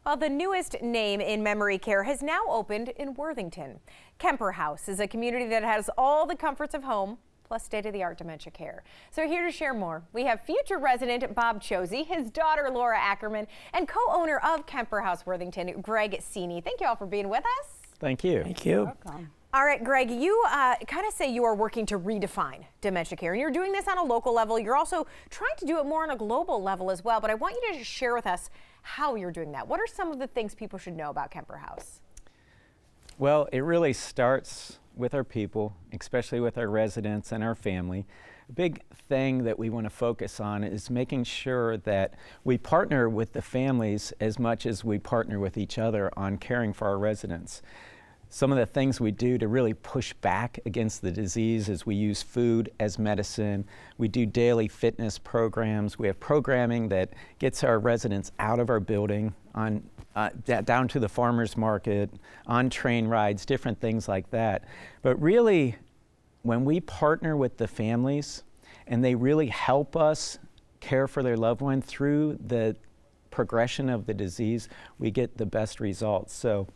Well, the newest name in memory care has now opened in Worthington. Kemper House is a community that has all the comforts of home, plus state-of-the-art dementia care. So here to share more, we have future resident Bob Chosey, his daughter Laura Ackerman, and co-owner of Kemper House Worthington, Greg Sini. Thank you all for being with us. Thank you. Thank you. Welcome. All right, Greg, you kind of say you are working to redefine dementia care, and you're doing this on a local level. You're also trying to do it more on a global level as well, but I want you to just share with us how you're doing that. What are some of the things people should know about Kemper House? Well, it really starts with our people, especially with our residents and our family. A big thing that we want to focus on is making sure that we partner with the families as much as we partner with each other on caring for our residents. Some of the things we do to really push back against the disease is we use food as medicine. We do daily fitness programs. We have programming that gets our residents out of our building on down to the farmers market, on train rides, different things like that. But really, when we partner with the families and they really help us care for their loved one through the progression of the disease, we get the best results. So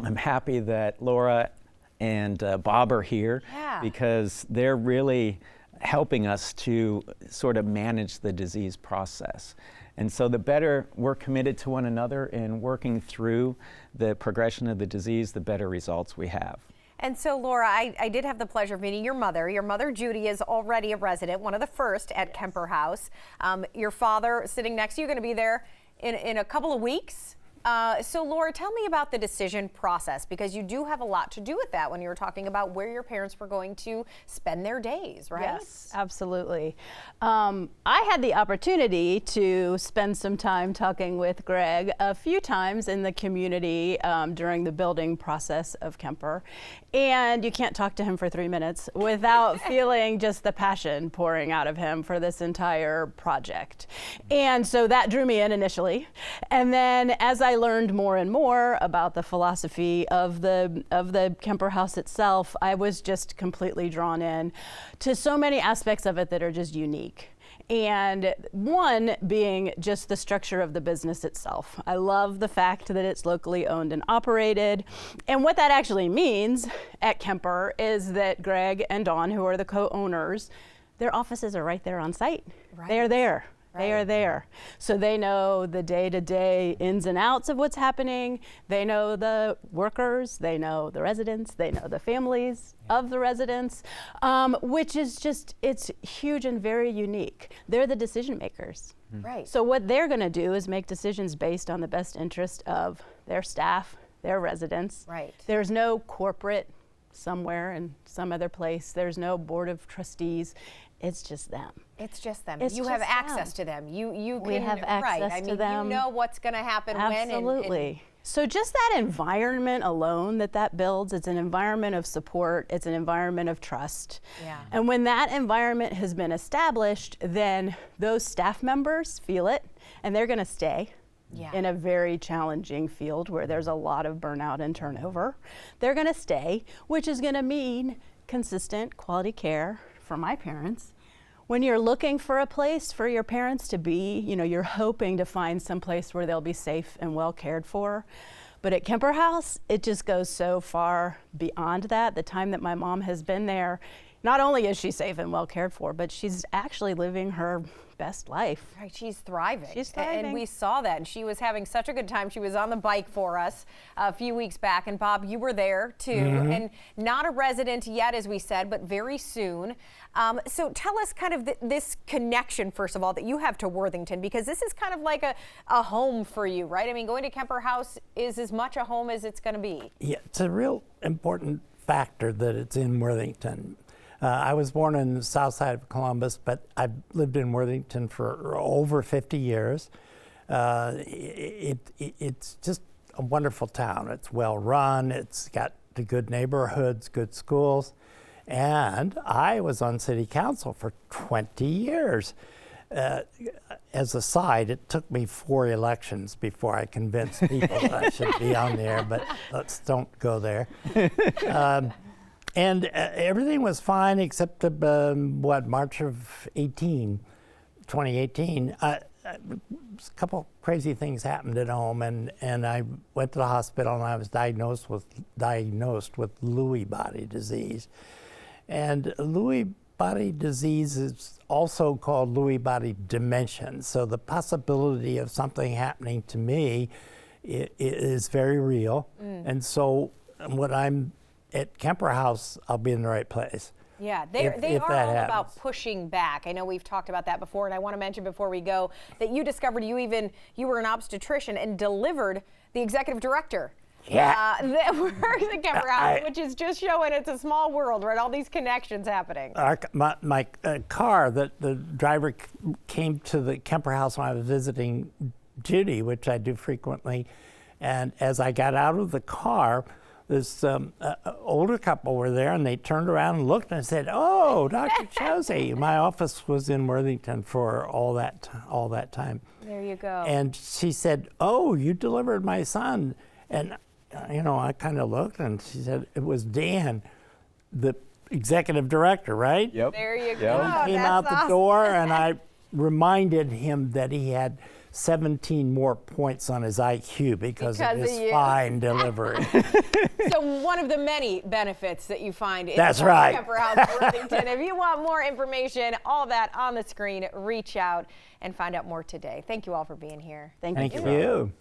I'm happy that Laura and Bob are here because they're really helping us to sort of manage the disease process. And so the better we're committed to one another in working through the progression of the disease, the better results we have. And so, Laura, I did have the pleasure of meeting your mother. Your mother, Judy, is already a resident, one of the first at Kemper House. Your father, sitting next to you, going to be there in a couple of weeks. So, Laura, tell me about the decision process, because you do have a lot to do with that when you were talking about where your parents were going to spend their days, right? Yes, absolutely. I had the opportunity to spend some time talking with Greg a few times in the community during the building process of Kemper. And you can't talk to him for 3 minutes without feeling just the passion pouring out of him for this entire project. And so that drew me in initially. And then as I learned more and more about the philosophy of the Kemper House itself, I was just completely drawn in to so many aspects of it that are just unique. And one being just the structure of the business itself. I love the fact that it's locally owned and operated. And what that actually means at Kemper is that Greg and Dawn, who are the co-owners, their offices are right there on site. Right. They are there. They are there. So they know the day-to-day ins and outs of what's happening. They know the workers, they know the residents, they know the families of the residents, which is just, it's huge and very unique. They're the decision makers. Right. So what they're gonna do is make decisions based on the best interest of their staff, their residents. Right. There's no corporate somewhere in some other place. There's no board of trustees. It's just them. It's just them. It's you have access to them. We have access to them. You know what's going to happen when. Absolutely. So just that environment alone that builds, it's an environment of support, it's an environment of trust. Yeah. And when that environment has been established, then those staff members feel it, and they're going to stay. Yeah. In a very challenging field where there's a lot of burnout and turnover. They're going to stay, which is going to mean consistent quality care for my parents. When you're looking for a place for your parents to be, you know, you're hoping to find some place where they'll be safe and well cared for. But at Kemper House, it just goes so far beyond that. The time that my mom has been there, not only is she safe and well cared for, but she's actually living her best life. Right, she's thriving. She's thriving. And we saw that, and she was having such a good time. She was on the bike for us a few weeks back, and Bob, you were there too, and not a resident yet, as we said, but very soon. So tell us kind of this connection, first of all, that you have to Worthington, because this is kind of like a home for you, right? I mean, going to Kemper House is as much a home as it's going to be. Yeah, it's a real important factor that it's in Worthington. I was born in the south side of Columbus, but I've lived in Worthington for over 50 years. It's just a wonderful town. It's well run, it's got the good neighborhoods, good schools, and I was on city council for 20 years. As a side, it took me 4 elections before I convinced people that I should be on there, but let's don't go there. And everything was fine except March of 2018. a couple crazy things happened at home, and I went to the hospital, and I was diagnosed with Lewy body disease. And Lewy body disease is also called Lewy body dementia. So the possibility of something happening to me is very real. And so when I'm at Kemper House, I'll be in the right place. Yeah, they if are that all happens. about pushing back. I know we've talked about that before, and I want to mention before we go that you discovered you were an obstetrician and delivered the executive director. Yeah. That works at Kemper House, which is just showing it's a small world, right? All these connections happening. My car, the driver came to the Kemper House when I was visiting Judy, which I do frequently, and as I got out of the car, this older couple were there, and they turned around and looked and said, "Oh, Dr. Chelsea." My office was in Worthington for all that time. There you go. And she said, "Oh, you delivered my son." And I kind of looked, and she said, "It was Dan, the executive director, right?" Yep. There you Yep. go. He came That's out the awesome. door, and I reminded him that he had 17 more points on his IQ because of his you. fine delivery. So one of the many benefits that you find in That's right. Kemper House, Worthington. If you want more information, all that on the screen, reach out and find out more today. Thank you all for being here. Thank Thank you. you.